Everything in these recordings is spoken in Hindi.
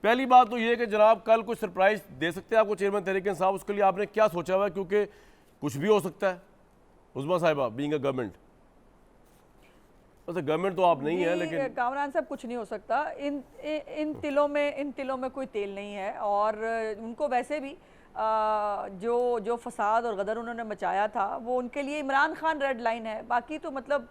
पहली बात तो ये कि जनाब कल कुछ सरप्राइज दे सकते हैं आपको चेयरमैन तहरीक इंसाफ, उसके लिए आपने क्या सोचा हुआ है? क्योंकि कुछ भी हो सकता है उस्मा साहिबा बीइंग अ गवर्नमेंट। वैसे गवर्नमेंट तो आप नहीं है, लेकिन कामरान साहब कुछ नहीं हो सकता। इन तिलों में कोई तेल नहीं है, और उनको वैसे भी जो फसाद और गदर उन्होंने मचाया था वो उनके लिए इमरान खान रेड लाइन है। बाकी तो मतलब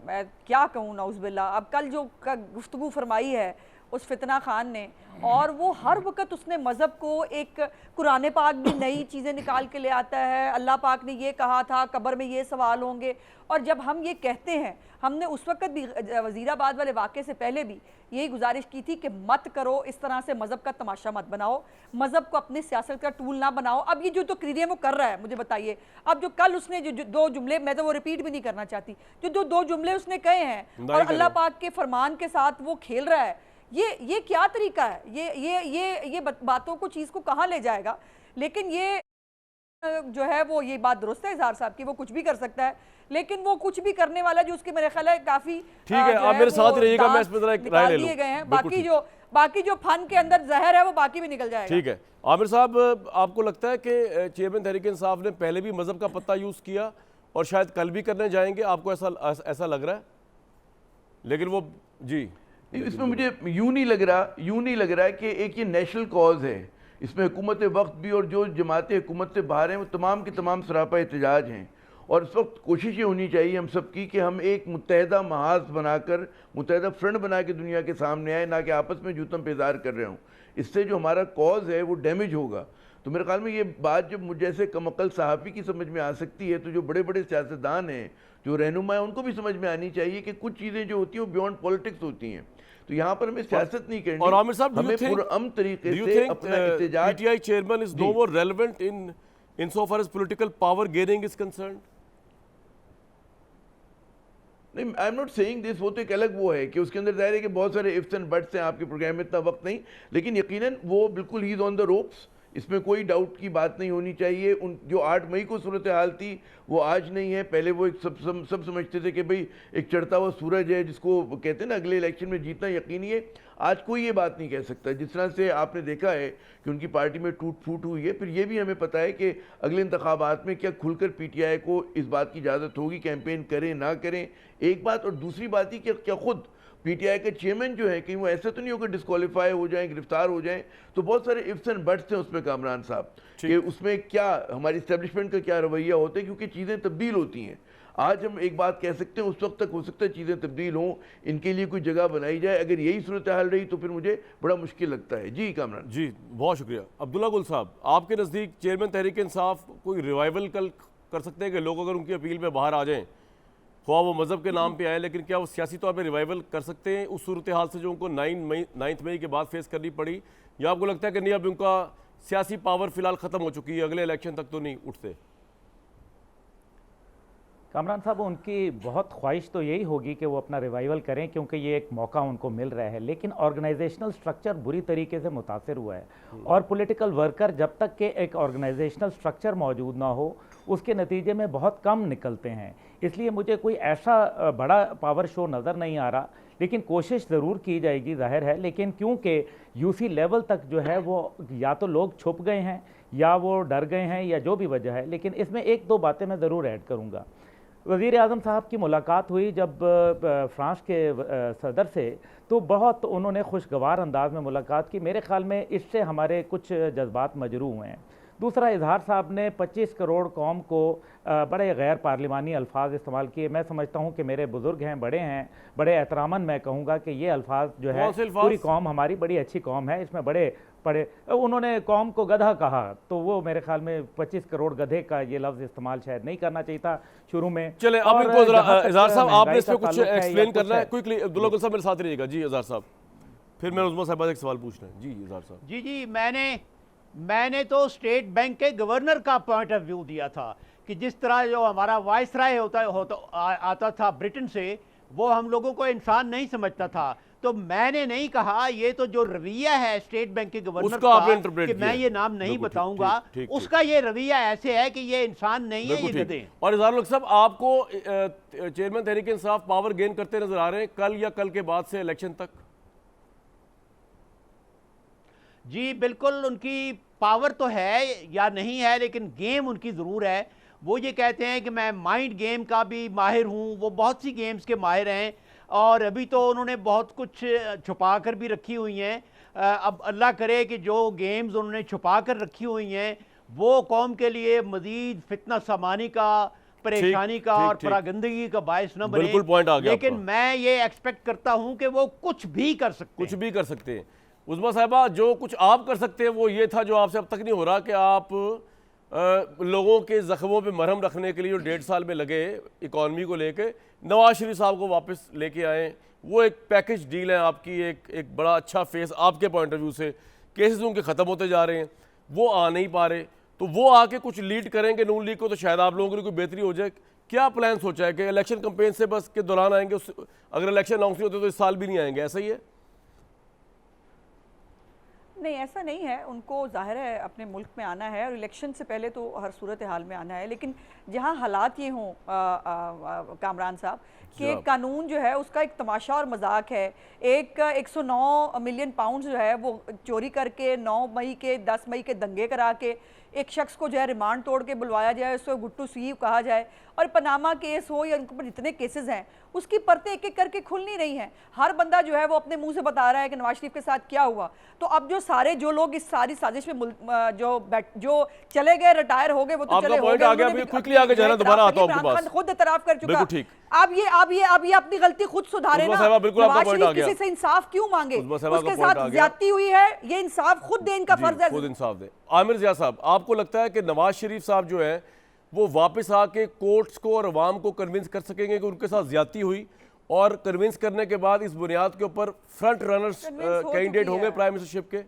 मैं क्या कहूँ, नाउज़ुबिल्लाह। अब कल जो गुफ्तगू फरमाई है उस फितना खान ने, और वो हर वक्त उसने मज़हब को एक कुरान पाक भी नई चीज़ें निकाल के ले आता है। अल्लाह पाक ने ये कहा था, कब्र में ये सवाल होंगे। और जब हम ये कहते हैं, हमने उस वक्त भी वज़ीराबाद वाले वाक़े से पहले भी यही गुजारिश की थी कि मत करो इस तरह से, मज़हब का तमाशा मत बनाओ, मज़हब को अपनी सियासत का टूल ना बनाओ। अब ये जो तकरीरें वो कर रहा है, मुझे बताइए, अब जो कल उसने जो दो जुमले, मैं तो वो रिपीट भी नहीं करना चाहती, जो दो जुमले उसने कहे हैं और अल्लाह पाक के फरमान के साथ वो खेल रहा है, ये क्या तरीका है? ये बातों को, चीज़ को कहाँ ले जाएगा? लेकिन ये जो है वो, ये बात दुरुस्त है इजहार साहब की, वो कुछ भी कर सकता है, लेकिन वो कुछ भी करने वाला जो उसके मेरे ख्याल है काफी ठीक है, आप मेरे साथ रहिएगा, मैं इस पर जरा एक राय ले लूं। गए हैं। बाकी जो फन के अंदर जहर है वो बाकी भी निकल जाएगा। ठीक है आमिर साहब, आपको लगता है कि चेयरमैन तहरीक इंसाफ ने पहले भी मजहब का पत्ता यूज किया और शायद कल भी करने जाएंगे? आपको ऐसा लग रहा है? लेकिन वो जी, इसमें मुझे यूं नहीं लग रहा है कि एक ये नेशनल कॉज है, इसमें हुकूमत वक्त भी और जो जमातें हुकूमत से बाहर हैं वो तमाम के तमाम सरापा एहतजाज हैं। और इस वक्त कोशिश ये होनी चाहिए हम सब की कि हम एक मुत्तहदा महाज बनाकर, मुत्तहदा फ्रंट बना के दुनिया के सामने आए, ना कि आपस में जूतम पेजार कर रहे हों। इससे जो हमारा कॉज है वो डैमेज होगा। तो मेरे ख्याल में ये बात जब मुझे जैसे कमअकल सहाफ़ी की समझ में आ सकती है, तो जो बड़े बड़े सियासतदान हैं, जो रहनुमा हैं, उनको भी समझ में आनी चाहिए कि कुछ चीज़ें जो होती हैं वो बियॉन्ड पॉलिटिक्स होती हैं। तो यहाँ पर हमें सियासत नहीं करनी, और आमिर साहब, हमें पुरअमन तरीके से अपना एहतजाज। PTI chairman is no more relevant in so far as political power gaining is concerned? नहीं, I am not saying this. वो तो एक अलग वो है कि उसके अंदर जाहिर है कि बहुत सारे इफ्स एंड बट्स हैं, आपके प्रोग्राम में इतना वक्त नहीं, लेकिन यकीनन वो बिल्कुल he is on the ropes, इसमें कोई डाउट की बात नहीं होनी चाहिए। उन जो 8 मई को सूरत हाल थी वो आज नहीं है। पहले वो एक सब समझते थे कि भाई एक चढ़ता हुआ सूरज है जिसको कहते हैं ना अगले इलेक्शन में जीतना यकीनी है। आज कोई ये बात नहीं कह सकता। जिस तरह से आपने देखा है कि उनकी पार्टी में टूट फूट हुई है, फिर ये भी हमें पता है कि अगले इंतखाबात में क्या खुलकर पीटीआई को इस बात की इजाज़त होगी कैंपेन करें ना करें, एक बात। और दूसरी बात ही कि क्या खुद पीटीआई के चेयरमैन जो है कहीं वो ऐसे तो नहीं हो कि डिस्क्वालीफाई हो जाएं, गिरफ्तार हो जाएं। तो बहुत सारे इफ्स एंड बट्स हैं उसमें कामरान साहब, कि उसमें क्या हमारी इस्टेब्लिशमेंट का क्या रवैया होता है, क्योंकि चीज़ें तब्दील होती हैं। आज हम एक बात कह सकते हैं, उस वक्त तक हो सकता है चीज़ें तब्दील हों, इनके लिए कोई जगह बनाई जाए। अगर यही सूरत हाल रही तो फिर मुझे बड़ा मुश्किल लगता है। जी कामरान जी, बहुत शुक्रिया। अब्दुल्ला गुल साहब, आपके नज़दीक चेयरमैन तहरीक इंसाफ कोई रिवाइवल कल कर सकते हैं कि लोग अगर उनकी अपील पे बाहर आ जाएं, ख्वाह वो मज़हब के नाम पे आए, लेकिन क्या वो सियासी तौर पे रिवाइवल कर सकते हैं उस सूरत हाल से जो उनको 9 मई के बाद फेस करनी पड़ी? या आपको लगता है कि नहीं, अब उनका सियासी पावर फिलहाल ख़त्म हो चुकी है, अगले इलेक्शन तक तो नहीं उठते? कामरान साहब, उनकी बहुत ख्वाहिश तो यही होगी कि वो अपना रिवाइवल करें, क्योंकि ये एक मौका उनको मिल रहा है। लेकिन ऑर्गेनाइजेशनल स्ट्रक्चर बुरी तरीके से मुतासर हुआ है, और पॉलिटिकल वर्कर जब तक के एक ऑर्गेनाइजेशनल स्ट्रक्चर मौजूद ना हो उसके नतीजे में बहुत कम निकलते हैं। इसलिए मुझे कोई ऐसा बड़ा पावर शो नज़र नहीं आ रहा, लेकिन कोशिश ज़रूर की जाएगी, जाहिर है। लेकिन क्योंकि यूसी लेवल तक जो है वो या तो लोग छुप गए हैं या वो डर गए हैं या जो भी वजह है, लेकिन इसमें एक दो बातें मैं ज़रूर ऐड करूँगा। वज़ीर आज़म साहब की मुलाकात हुई जब फ्रांस के सदर से, तो बहुत उन्होंने खुशगवार अंदाज में मुलाकात की। मेरे ख़्याल में इससे हमारे कुछ जज्बात मजरू हुए हैं। दूसरा, इजहार साहब ने 25 करोड़ कौम को बड़े गैर पार्लिमानी अल्फाज इस्तेमाल किए। मैं समझता हूँ कि मेरे बुज़ुर्ग हैं, बड़े हैं, बड़े एहतरामन मैं कहूँगा कि ये अल्फाज जो है, पूरी कौम हमारी बड़ी अच्छी कौम है, इसमें बड़े उन्होंने कौम को गधा कहा, तो वो मेरे ख्याल में 25 करोड़ गधे का ये लफ्ज़ इस्तेमाल शायद नहीं करना चाहिए था शुरू में। चले अब इनको जरा इजहार साहब, आपने इसमें कुछ एक्सप्लेन करना है क्विकली? अब्दुल्ला गुल साहब मेरे साथ रहिएगा। जी इजहार साहब, फिर मैं उस्मा साहब एक सवाल पूछना है। जी इजहार साहब। जी, मैंने तो स्टेट बैंक के गवर्नर का पॉइंट ऑफ व्यू दिया था कि जिस तरह जो हमारा वाइसराय आता था ब्रिटेन से, वो हम लोगों को इंसान नहीं समझता था। तो मैंने नहीं कहा, ये तो जो रवैया है स्टेट बैंक के गवर्नर का कि मैं ये नाम नहीं बताऊंगा, उसका ये रवैया ऐसे है कि ये इंसान नहीं है, ये गधे हैं। और इजहार साहब, आपको chairman Tehreek Insaf power gain करते नजर आ रहे हैं कल या कल के बाद से इलेक्शन तक? जी बिल्कुल, उनकी पावर तो है या नहीं है, लेकिन गेम उनकी ज़रूर है। वो ये कहते हैं कि मैं माइंड गेम का भी माहिर हूँ, वो बहुत सी गेम्स के माहिर हैं, और अभी तो उन्होंने बहुत कुछ छुपा कर भी रखी हुई हैं। अब अल्लाह करे कि जो गेम्स उन्होंने छुपा कर रखी हुई हैं वो कौम के लिए मज़ीद फितना सामानी का, परेशानी का ठीक, और ठीक। परागंदगी का बायस न बने। बिल्कुल पॉइंट आ गया लेकिन आपका। मैं ये एक्सपेक्ट करता हूं कि वो कुछ भी कर सकते कुछ हैं। भी कर सकते हैं। उस्मा साहिबा, जो कुछ आप कर सकते हैं वो ये था जो आपसे अब तक नहीं हो रहा, कि आप लोगों के जख्मों पे मरहम रखने के लिए जो 1.5 साल में लगे इकॉनमी को लेके, नवाज शरीफ साहब को वापस लेके आए। वो एक पैकेज डील है आपकी, एक बड़ा अच्छा फेस आपके पॉइंट ऑफ व्यू से। केसेस उनके ख़त्म होते जा रहे हैं, वो आ नहीं पा रहे, तो वो आके कुछ लीड करेंगे नून लीग को, तो शायद आप लोगों के लिए कोई बेहतरी हो जाए। क्या प्लान सोचा है कि इलेक्शन कैंपेन से बस के दौरान आएंगे, अगर इलेक्शन अनाउंस नहीं होते तो इस साल भी नहीं आएंगे, ऐसा ही है? नहीं, ऐसा नहीं है। उनको ज़ाहिर है अपने मुल्क में आना है और इलेक्शन से पहले तो हर सूरत हाल में आना है, लेकिन जहाँ हालात ये हों कामरान साहब कि कानून जो है उसका एक तमाशा और मजाक है। एक 109 मिलियन पाउंड जो है वो चोरी करके 9 मई के 10 मई के दंगे करा के एक शख्स को जो है रिमांड तोड़ के बुलवाया जाए, उसको गुट्टू सीव कहा जाए, और पनामा केस हो या उनके ऊपर जितने केसेस हैं उसकी परतें एक एक करके खुल नहीं रही हैं। हर बंदा जो है वो अपने मुंह से बता रहा है कि नवाज शरीफ के साथ क्या हुआ। तो अब जो लोग इस सारी साजिश में जो चले गए, रिटायर हो गए, वो तो चले हो गए। आ गया, क्विकली आगे जाना, दोबारा आता हूं आपके पास। खुद इतराफ कर चुका। बिल्कुल ठीक। अब ये अपनी गलती खुद सुधारे ना। नवाज शरीफ किसी से इंसाफ क्यों मांगे? उसके साथ ज्यादती हुई है, ये इंसाफ खुद दे, इनका फर्ज है खुद इंसाफ दे। आमिर ज़िया साहब, आपको लगता है कि नवाज शरीफ साहब जो है वो वापस आके कोर्ट्स को और अवाम को कन्विंस कर सकेंगे कि उनके साथ ज्यादती हुई, और कन्विंस करने के बाद इस बुनियाद के ऊपर फ्रंट रनर्स कैंडिडेट होंगे प्राइम मिनिस्टरशिप के?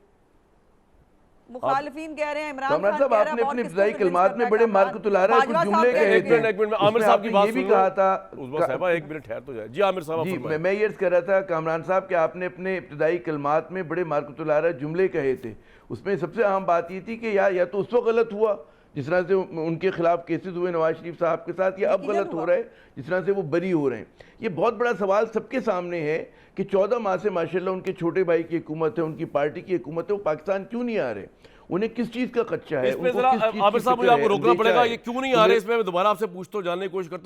मुखालिफिन कह रहे हैं, इमरान कामरान खान साहब कह रहा आपने है, अपनी बहुत इब्तिदाई किसको कलमात में बड़े मार्कतुलारा कुछ जुमले कहे एक थे। मिनट आमिर साहब की बात ये भी सुन लो। कहा था, उस्मा साहिबा एक मिनट ठहर तो जाए। जी आमिर साहब जी फरमाएं। मैं ये अर्ज कर रहा था कामरान साहब कि आपने अपने इब्तिदाई कलमात में बड़े मार्कतुलारा जुमले कहे थे। उसमें सबसे अहम बात ये थी कि या तो उस वक्त गलत हुआ जिस तरह से उनके खिलाफ केसेस हुए नवाज शरीफ साहब के साथ, या अब गलत हो रहा है जिस तरह से वो बरी हो रहे हैं। ये बहुत बड़ा सवाल सबके सामने है कि 14 माह से माशाल्लाह उनके छोटे भाई की हुकूमत है, उनकी पार्टी की हुकूमत है, वो पाकिस्तान क्यों नहीं आ रहे? उन्हें किस चीज़ का खदशा है? इसमें जरा आमिर साहब मुझे आपको रोकना पड़ेगा, ये क्यों नहीं आ रहे, इसमें मैं दोबारा आपसे पूछता हूँ, जानने की कोशिश करता हूँ।